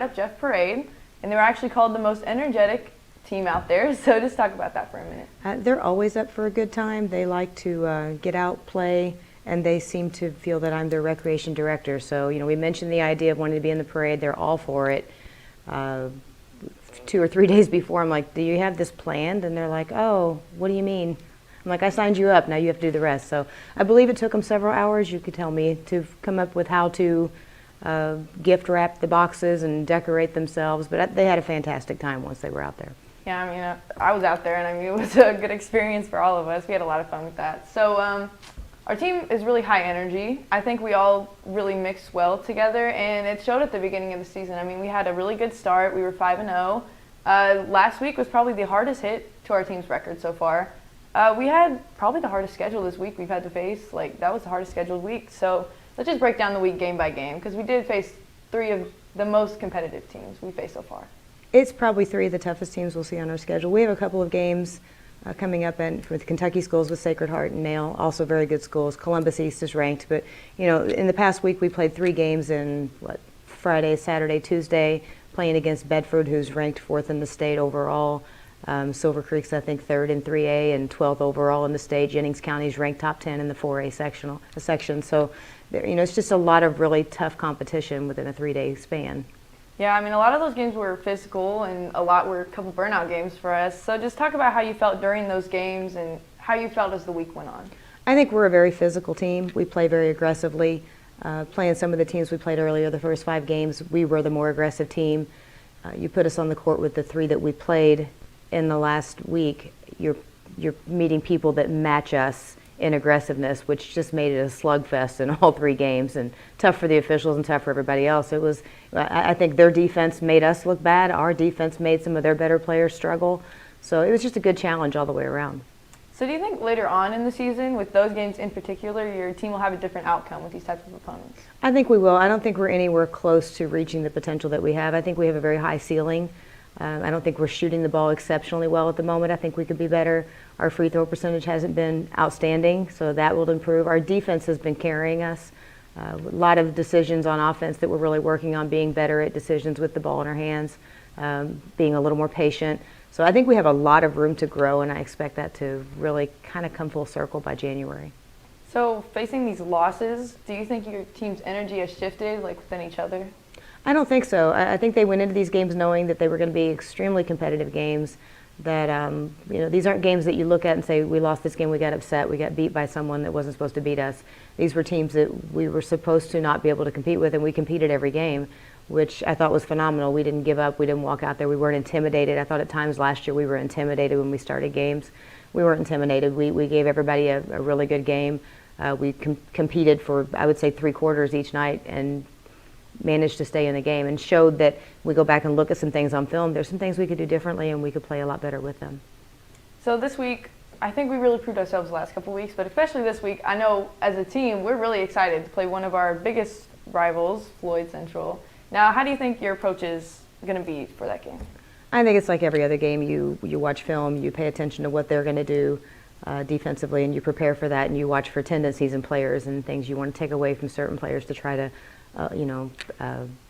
up Jeff Parade, and they were actually called the most energetic team out there. So just talk about that for a minute. They're always up for a good time. They like to get out, play, and they seem to feel that I'm their recreation director. So, we mentioned the idea of wanting to be in the parade. They're all for it. 2 or 3 days before, I'm like, do you have this planned? And they're like, oh, what do you mean? I'm like, I signed you up, now you have to do the rest. So I believe it took them several hours, you could tell me, to come up with how to gift wrap the boxes and decorate themselves. But they had a fantastic time once they were out there. Yeah, I mean, I was out there, and it was a good experience for all of us. We had a lot of fun with that. So our team is really high energy. I think we all really mix well together, and it showed at the beginning of the season. I mean, we had a really good start. We were 5-0. Last week was probably the hardest hit to our team's record so far. We had probably the hardest schedule this week we've had to face. That was the hardest scheduled week. So let's just break down the week game by game, because we did face 3 of the most competitive teams we faced so far. It's probably 3 of the toughest teams we'll see on our schedule. We have a couple of games coming up with Kentucky schools with Sacred Heart and Nail, also very good schools. Columbus East is ranked, but in the past week we played 3 games in Friday, Saturday, Tuesday, playing against Bedford, who's ranked 4th in the state overall. Silver Creek's, I think, 3rd in 3A and 12th overall in the state. Jennings County's ranked top 10 in the 4A section. So, it's just a lot of really tough competition within a 3-day span. Yeah, I mean, a lot of those games were physical, and a lot were a couple burnout games for us. So just talk about how you felt during those games and how you felt as the week went on. I think we're a very physical team. We play very aggressively. Playing some of the teams we played earlier, the first 5 games, we were the more aggressive team. You put us on the court with the 3 that we played in the last week, you're meeting people that match us in aggressiveness, which just made it a slugfest in all 3 games, and tough for the officials and tough for everybody else. I think their defense made us look bad. Our defense made some of their better players struggle. So it was just a good challenge all the way around. So do you think later on in the season, with those games in particular, your team will have a different outcome with these types of opponents? I think we will. I don't think we're anywhere close to reaching the potential that we have. I think we have a very high ceiling. I don't think we're shooting the ball exceptionally well at the moment. I think we could be better. Our free throw percentage hasn't been outstanding, so that will improve. Our defense has been carrying us. A lot of decisions on offense that we're really working on, being better at decisions with the ball in our hands, being a little more patient. So I think we have a lot of room to grow, and I expect that to really kind of come full circle by January. So facing these losses, do you think your team's energy has shifted within each other? I don't think so. I think they went into these games knowing that they were going to be extremely competitive games, that these aren't games that you look at and say, we lost this game, we got upset, we got beat by someone that wasn't supposed to beat us. These were teams that we were supposed to not be able to compete with, and we competed every game, which I thought was phenomenal. We didn't give up, we didn't walk out there, we weren't intimidated. I thought at times last year we were intimidated when we started games. We weren't intimidated. We gave everybody a really good game. We competed for, I would say, 3 quarters each night, and managed to stay in the game, and showed that we go back and look at some things on film. There's some things we could do differently, and we could play a lot better with them. So this week, I think we really proved ourselves the last couple of weeks, but especially this week, I know as a team, we're really excited to play one of our biggest rivals, Floyd Central. Now, how do you think your approach is going to be for that game? I think it's like every other game. You watch film, you pay attention to what they're going to do defensively, and you prepare for that, and you watch for tendencies in players and things you want to take away from certain players to try to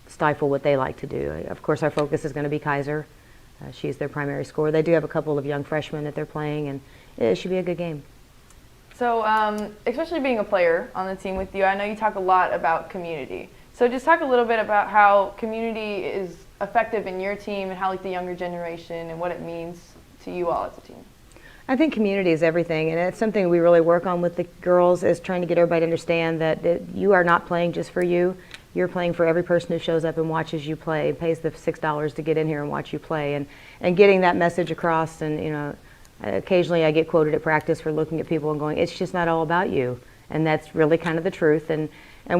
stifle what they like to do. Of course, our focus is going to be Kaiser. She's their primary scorer. They do have a couple of young freshmen that they're playing, and it should be a good game. So, especially being a player on the team with you, I know you talk a lot about community. So just talk a little bit about how community is effective in your team, and how the younger generation and what it means to you all as a team. I think community is everything, and it's something we really work on with the girls, is trying to get everybody to understand that you are not playing just for you. You're playing for every person who shows up and watches you play, pays the $6 to get in here and watch you play, and getting that message across. And occasionally I get quoted at practice for looking at people and going, it's just not all about you, and that's really kind of the truth. And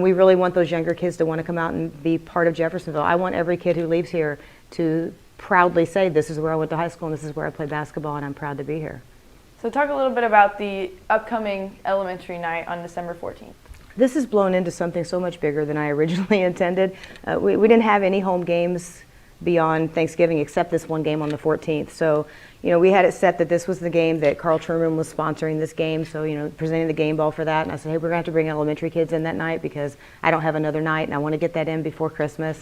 we really want those younger kids to want to come out and be part of Jeffersonville. I want every kid who leaves here to proudly say, this is where I went to high school and this is where I played basketball, and I'm proud to be here. So talk a little bit about the upcoming elementary night on December 14th. This has blown into something so much bigger than I originally intended. We didn't have any home games beyond Thanksgiving except this one game on the 14th. So, we had it set that this was the game that Carl Truman was sponsoring this game. So, presenting the game ball for that. And I said, hey, we're going to have to bring elementary kids in that night because I don't have another night and I want to get that in before Christmas.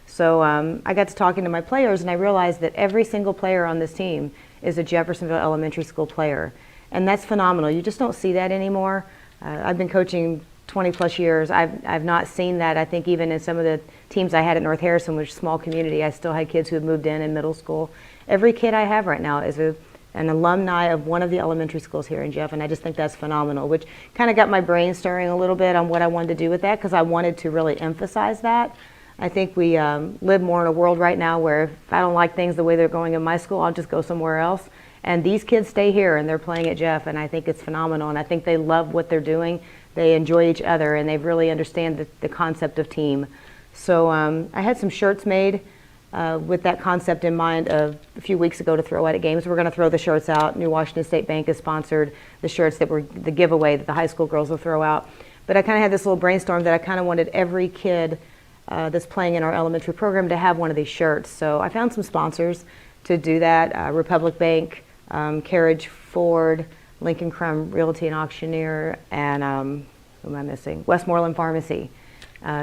So I got to talking to my players, and I realized that every single player on this team is a Jeffersonville Elementary School player. And that's phenomenal. You just don't see that anymore. I've been coaching 20 plus years. I've not seen that. I think even in some of the teams I had at North Harrison, which is a small community, I still had kids who had moved in middle school. Every kid I have right now is an alumni of one of the elementary schools here in Jeff, and I just think that's phenomenal, which kind of got my brain stirring a little bit on what I wanted to do with that, because I wanted to really emphasize that. I think we live more in a world right now where if I don't like things the way they're going in my school, I'll just go somewhere else. And these kids stay here and they're playing at Jeff, and I think it's phenomenal, and I think they love what they're doing. They enjoy each other, and they really understand the concept of team. So I had some shirts made with that concept in mind a few weeks ago to throw out at games. We're going to throw the shirts out. New Washington State Bank has sponsored the shirts that were the giveaway that the high school girls will throw out. But I kind of had this little brainstorm that I kind of wanted every kid that's playing in our elementary program to have one of these shirts. So I found some sponsors to do that. Republic Bank, Carriage Ford, Lincoln Crum Realty and Auctioneer, and who am I missing? Westmoreland Pharmacy.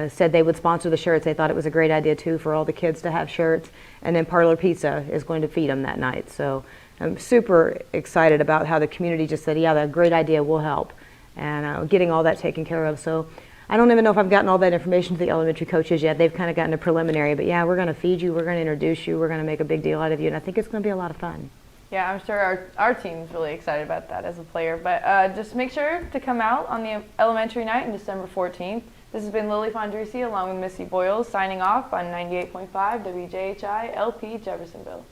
Said they would sponsor the shirts. They thought it was a great idea too for all the kids to have shirts. And then Parlor Pizza is going to feed them that night. So I'm super excited about how the community just said, yeah, that's a great idea, we'll help. And getting all that taken care of. So I don't even know if I've gotten all that information to the elementary coaches yet. They've kind of gotten a preliminary, but yeah, we're going to feed you, we're going to introduce you, we're going to make a big deal out of you, and I think it's going to be a lot of fun. Yeah, I'm sure our team's really excited about that as a player. But just make sure to come out on the elementary night on December 14th. This has been Lily Fondrisi along with Missy Boyles signing off on 98.5 WJHI LP Jeffersonville.